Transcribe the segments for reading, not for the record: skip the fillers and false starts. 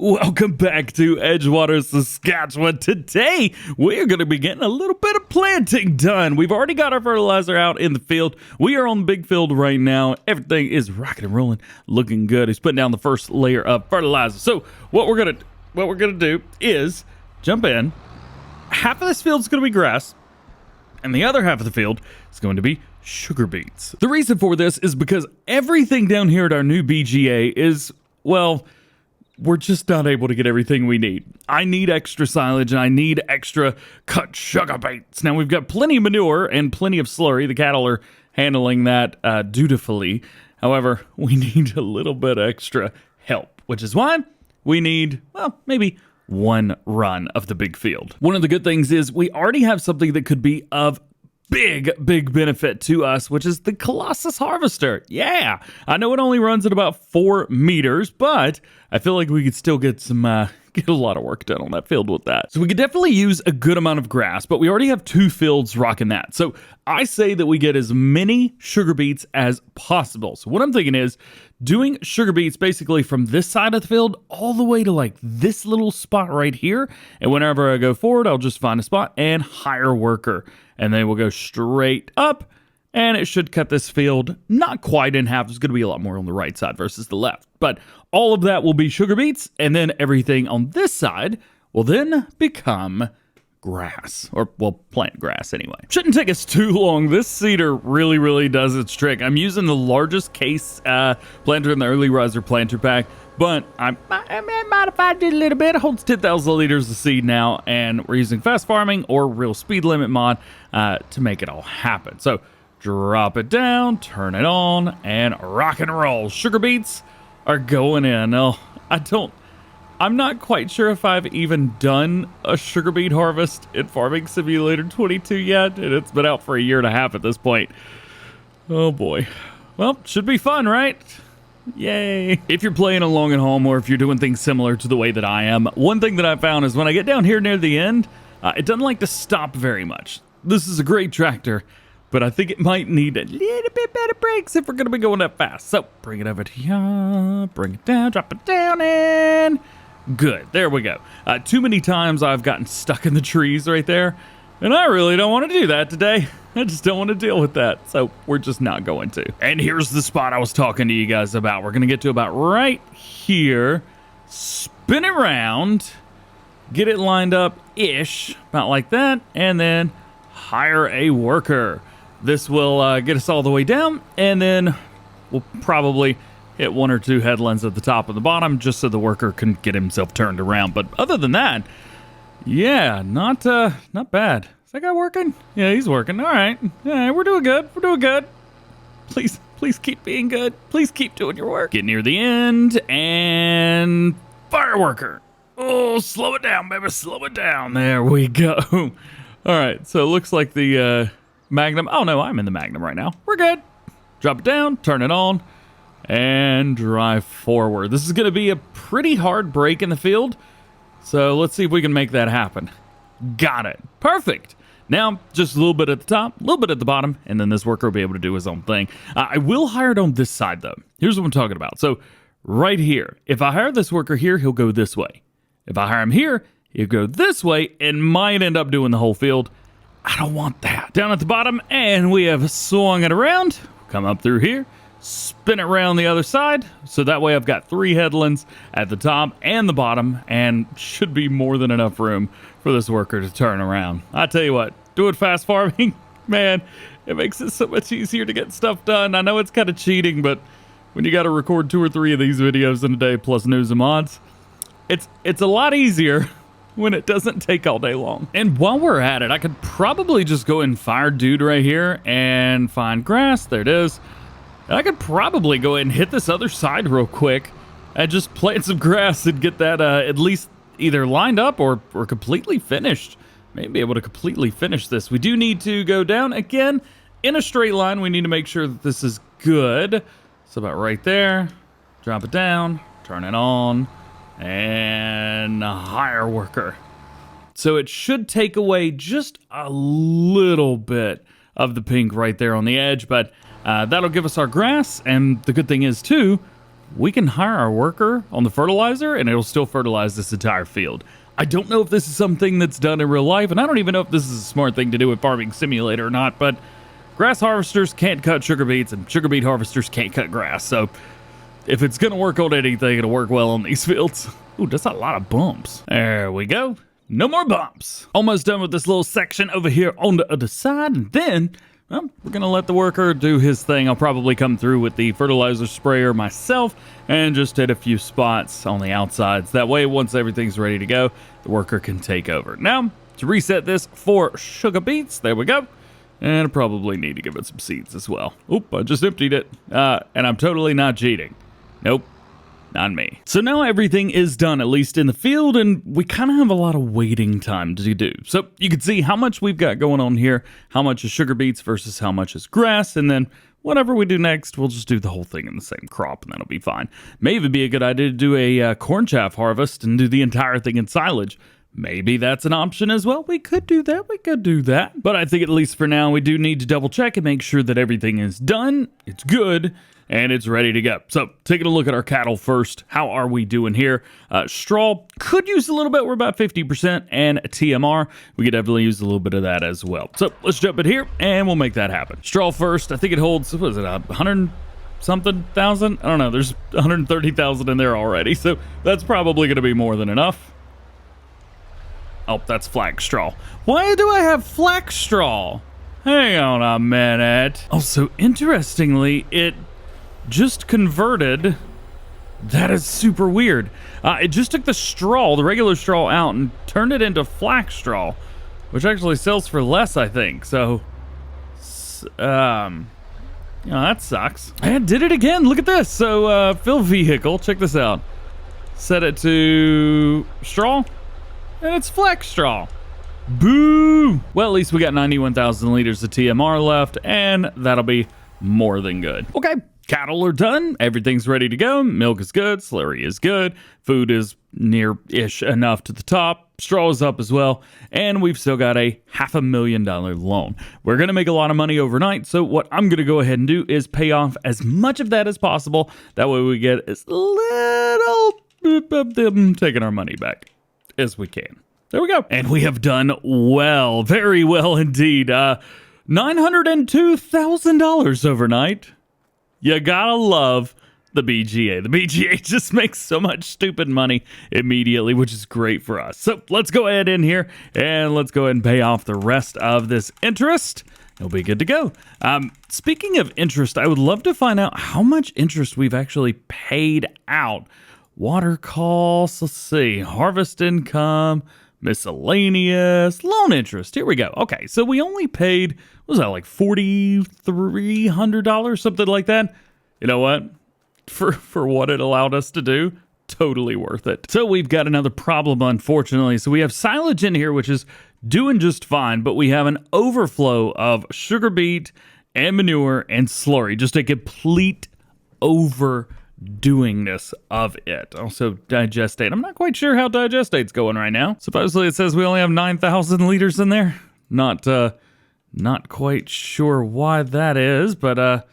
Welcome back to Edgewater, Saskatchewan. Today, we are going to be getting a little bit of planting done. We've already got our fertilizer out in the field. We are on the big field right now. Everything is rocking and rolling, looking good. He's putting down the first layer of fertilizer. So what we're gonna do is jump in. Half of this field is going to be grass, and the other half of the field is going to be sugar beets. The reason for this is because everything down here at our new BGA is, well, we're just not able to get everything we need. I need extra silage and I need extra cut sugar beets. Now we've got plenty of manure and plenty of slurry. The cattle are handling that dutifully. However, we need a little bit extra help, which is why we need, well, maybe one run of the big field. One of the good things is we already have something that could be of big benefit to us, which is the Colossus Harvester. Yeah, I know it only runs at about 4 meters, but I feel like we could still get some get a lot of work done on that field with that. So we could definitely use a good amount of grass, but we already have 2 fields rocking that. So I say that we get as many sugar beets as possible. So what I'm thinking is doing sugar beets basically from this side of the field all the way to like this little spot right here. And whenever I go forward, I'll just find a spot and hire a worker. And then we'll go straight up, and it should cut this field not quite in half. It's going to be a lot more on the right side versus the left. But all of that will be sugar beets, and then everything on this side will then become grass, or well, plant grass anyway. Shouldn't take us too long. This seeder really does its trick. I'm using the largest case planter in the early riser planter pack, but I modified it a little bit. It holds 10,000 liters of seed now, and we're using fast farming or real speed limit mod to make it all happen. So drop it down, turn it on, and rock and roll. Sugar beets are going in. Oh, I'm not quite sure if I've even done a sugar beet harvest in Farming Simulator 22 yet, and it's been out for 1.5 years at this point. Oh boy. Well, should be fun, right? Yay. If you're playing along at home, or if you're doing things similar to the way that I am, one thing that I found is when I get down here near the end, it doesn't like to stop very much. This is a great tractor, but I think it might need a little bit better brakes if we're going to be going that fast. So bring it over to here, bring it down, drop it down, and good. There we go. Too many times I've gotten stuck in the trees right there, and I really don't want to do that today. I just don't want to deal with that, so we're just not going to. And here's the spot I was talking to you guys about. We're going to get to about right here, spin it around, get it lined up-ish, about like that, and then hire a worker. This will get us all the way down, and then we'll probably hit 1 or 2 headlands at the top and the bottom just so the worker can get himself turned around. But other than that, yeah, not bad. Is that guy working? Yeah, he's working. All right. Yeah, we're doing good. We're doing good. Please keep being good. Please keep doing your work. Get near the end and fire worker. Oh, slow it down, baby. Slow it down. There we go. All right. So it looks like the Magnum. Oh, no, I'm in the Magnum right now. We're good. Drop it down, turn it on, and drive forward. This is going to be a pretty hard break in the field. So let's see if we can make that happen. Got it. Perfect. Now, just a little bit at the top, a little bit at the bottom, and then this worker will be able to do his own thing. I will hire it on this side, though. Here's what I'm talking about. So, right here, if I hire this worker here, he'll go this way. If I hire him here, he'll go this way and might end up doing the whole field. I don't want that. Down at the bottom, and we have swung it around. Come up through here, spin it around the other side. So that way I've got 3 headlands at the top and the bottom, and should be more than enough room for this worker to turn around. I tell you what, doing fast farming, man, it makes it so much easier to get stuff done. I know it's kind of cheating, but when you got to record 2 or 3 of these videos in a day plus news and mods, it's a lot easier when it doesn't take all day long. And while we're at it, I could probably just go and fire dude right here and find grass. There it is. I could probably go ahead and hit this other side real quick and just plant some grass and get that at least either lined up or completely finished. Maybe be able to completely finish this. We do need to go down again in a straight line. We need to make sure that this is good. So about right there, drop it down, turn it on, and hire worker. So it should take away just a little bit of the pink right there on the edge, but that'll give us our grass. And the good thing is too, we can hire our worker on the fertilizer and it'll still fertilize this entire field. I don't know if this is something that's done in real life, and I don't even know if this is a smart thing to do with Farming Simulator or not, but grass harvesters can't cut sugar beets and sugar beet harvesters can't cut grass. So if it's going to work on anything, it'll work well on these fields. Ooh, that's a lot of bumps. There we go. No more bumps. Almost done with this little section over here on the other side. And then, well, we're going to let the worker do his thing. I'll probably come through with the fertilizer sprayer myself and just hit a few spots on the outsides. That way, once everything's ready to go, the worker can take over. Now, to reset this for sugar beets, there we go. And I probably need to give it some seeds as well. Oop, I just emptied it. And I'm totally not cheating. Nope. Not me. So now everything is done, at least in the field, and we kind of have a lot of waiting time to do. So you can see how much we've got going on here, how much is sugar beets versus how much is grass, and then whatever we do next, we'll just do the whole thing in the same crop, and that'll be fine. May even be a good idea to do a corn chaff harvest and do the entire thing in silage. Maybe that's an option as well. We could do that. But I think at least for now, we do need to double check and make sure that everything is done, it's good, and it's ready to go. So taking a look at our cattle first. How are we doing here? Straw could use a little bit. We're about 50%, and TMR, we could definitely use a little bit of that as well. So let's jump in here and we'll make that happen. Straw first. I think it holds, what is it, 100 something thousand? I don't know. There's 130,000 in there already. So that's probably going to be more than enough. Oh, that's flax straw. Why do I have flax straw? Hang on a minute. Also, interestingly, it just converted. That is super weird. It just took the straw, the regular straw, out and turned it into flax straw, which actually sells for less, I think. So, you know, that sucks. And did it again. Look at this. So, fill vehicle. Check this out. Set it to straw, and it's flax straw. Boo! Well, at least we got 91,000 liters of TMR left, and that'll be more than good. Okay. Cattle are done. Everything's ready to go. Milk is good. Slurry is good. Food is near-ish enough to the top. Straw is up as well. And we've still got a $500,000 loan. We're going to make a lot of money overnight. So what I'm going to go ahead and do is pay off as much of that as possible. That way we get as little of them taking our money back as we can. There we go. And we have done well. Very well indeed. $902,000 overnight. You gotta love the BGA. The BGA just makes so much stupid money immediately, which is great for us. So let's go ahead in here and let's go ahead and pay off the rest of this interest. It'll be good to go. Speaking of interest, I would love to find out how much interest we've actually paid out. Water costs, let's see, harvest income, miscellaneous, loan interest. Here we go. Okay, so we only paid, what was that, like $4,300, something like that? You know what? For what it allowed us to do, totally worth it. So we've got another problem, unfortunately. So we have silage in here, which is doing just fine, but we have an overflow of sugar beet and manure and slurry, just a complete overdoingness of it. Also, digestate. I'm not quite sure how digestate's going right now. Supposedly it says we only have 9,000 liters in there. Not quite sure why that is, but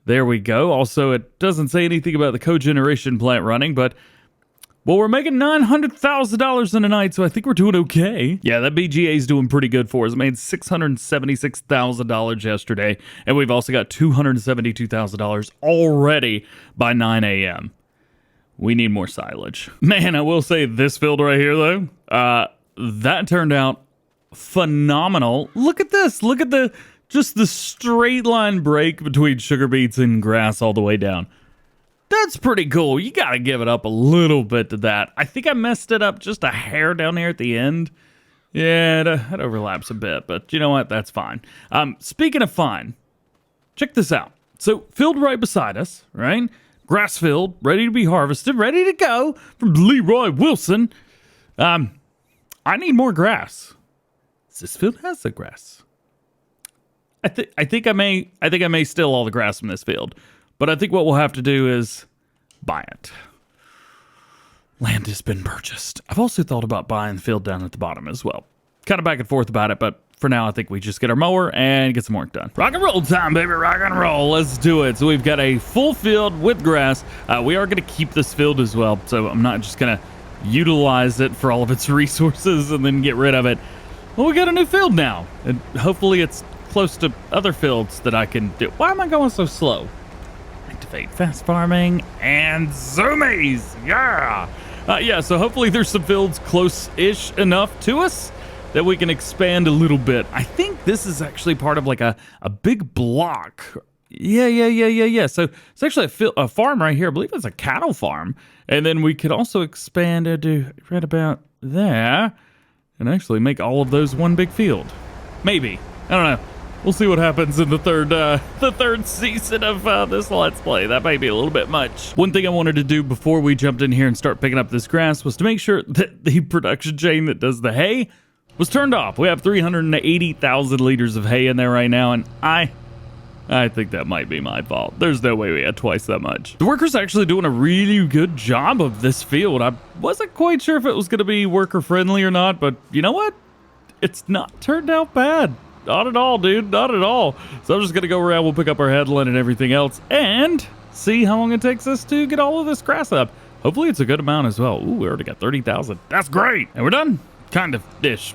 there we go. Also, it doesn't say anything about the cogeneration plant running, but well, we're making $900,000 in a night, so I think we're doing okay. Yeah, that BGA is doing pretty good for us. It made $676,000 yesterday, and we've also got $272,000 already by 9 a.m. We need more silage. Man, I will say this field right here, though, that turned out phenomenal. Look at this. Look at just the straight line break between sugar beets and grass all the way down. That's pretty cool. You got to give it up a little bit to that. I think I messed it up just a hair down there at the end. Yeah, it overlaps a bit, but you know what? That's fine. Speaking of fine, check this out. So, field right beside us, right? Grass field, ready to be harvested, ready to go from Leroy Wilson. I need more grass. This field has the grass. I think I may steal all the grass from this field. But I think what we'll have to do is buy it. Land has been purchased. I've also thought about buying the field down at the bottom as well. Kind of back and forth about it, but for now, I think we just get our mower and get some work done. Rock and roll time, baby, rock and roll. Let's do it. So we've got a full field with grass. We are going to keep this field as well, so I'm not just going to utilize it for all of its resources and then get rid of it. Well, we got a new field now, and hopefully it's close to other fields that I can do. Why am I going so slow? Activate fast farming and zoomies. Yeah. Yeah, so hopefully there's some fields close-ish enough to us that we can expand a little bit. I think this is actually part of like a big block. Yeah. So it's actually a farm right here. I believe it's a cattle farm. And then we could also expand it to right about there and actually make all of those one big field. Maybe. I don't know. We'll see what happens in the third season of this Let's Play. That may be a little bit much. One thing I wanted to do before we jumped in here and start picking up this grass was to make sure that the production chain that does the hay was turned off. We have 380,000 liters of hay in there right now, and I think that might be my fault. There's no way we had twice that much. The workers are actually doing a really good job of this field. I wasn't quite sure if it was going to be worker friendly or not, but you know what? It's not turned out bad. Not at all, dude. Not at all. So I'm just going to go around. We'll pick up our headland and everything else and see how long it takes us to get all of this grass up. Hopefully it's a good amount as well. Ooh, we already got 30,000. That's great. And we're done. Kind of ish.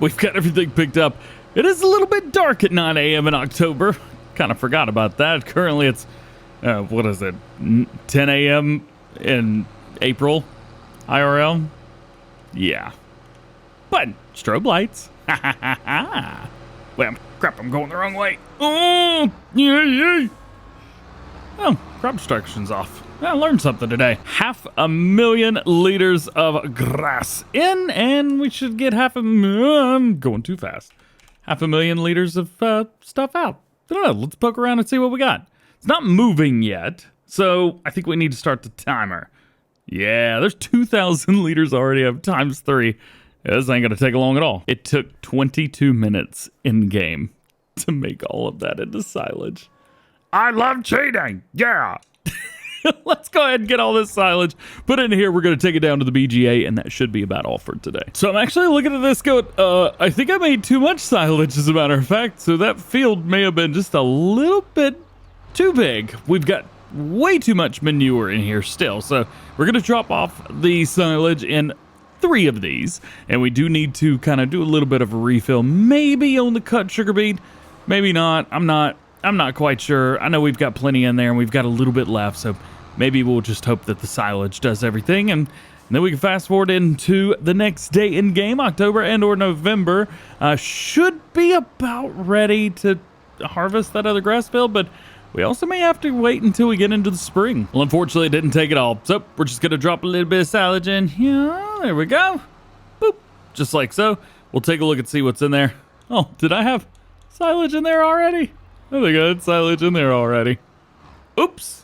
We've got everything picked up. It is a little bit dark at 9 a.m. in October. Kind of forgot about that. Currently it's, what is it? 10 a.m. in April. IRL. Yeah. But strobe lights. Ha ha ha ha. Well, crap, I'm going the wrong way. Oh, yeah. Oh, crop destruction's off. I learned something today. 500,000 liters of grass in, and we should get I'm going too fast. 500,000 liters of stuff out. I don't know. Let's poke around and see what we got. It's not moving yet, so I think we need to start the timer. Yeah, there's 2,000 liters already of times 3. This ain't gonna take long at all. It took 22 minutes in game to make all of that into silage. I love cheating. Yeah. Let's go ahead and get all this silage, put it in here. We're going to take it down to the BGA, and that should be about all for today. So I'm actually looking at this going, I think I made too much silage, as a matter of fact. So that field may have been just a little bit too big. We've got way too much manure in here still. So we're going to drop off the silage in 3 of these, and we do need to kind of do a little bit of a refill, maybe on the cut sugar beet, maybe not. I'm not quite sure. I know we've got plenty in there and we've got a little bit left, so maybe we'll just hope that the silage does everything, and then we can fast forward into the next day in game. October and or November should be about ready to harvest that other grass field, but we also may have to wait until we get into the spring. Well, unfortunately, it didn't take it all. So we're just going to drop a little bit of silage in here. There we go. Boop. Just like so. We'll take a look and see what's in there. Oh, did I have silage in there already? I think I had silage in there already. Oops.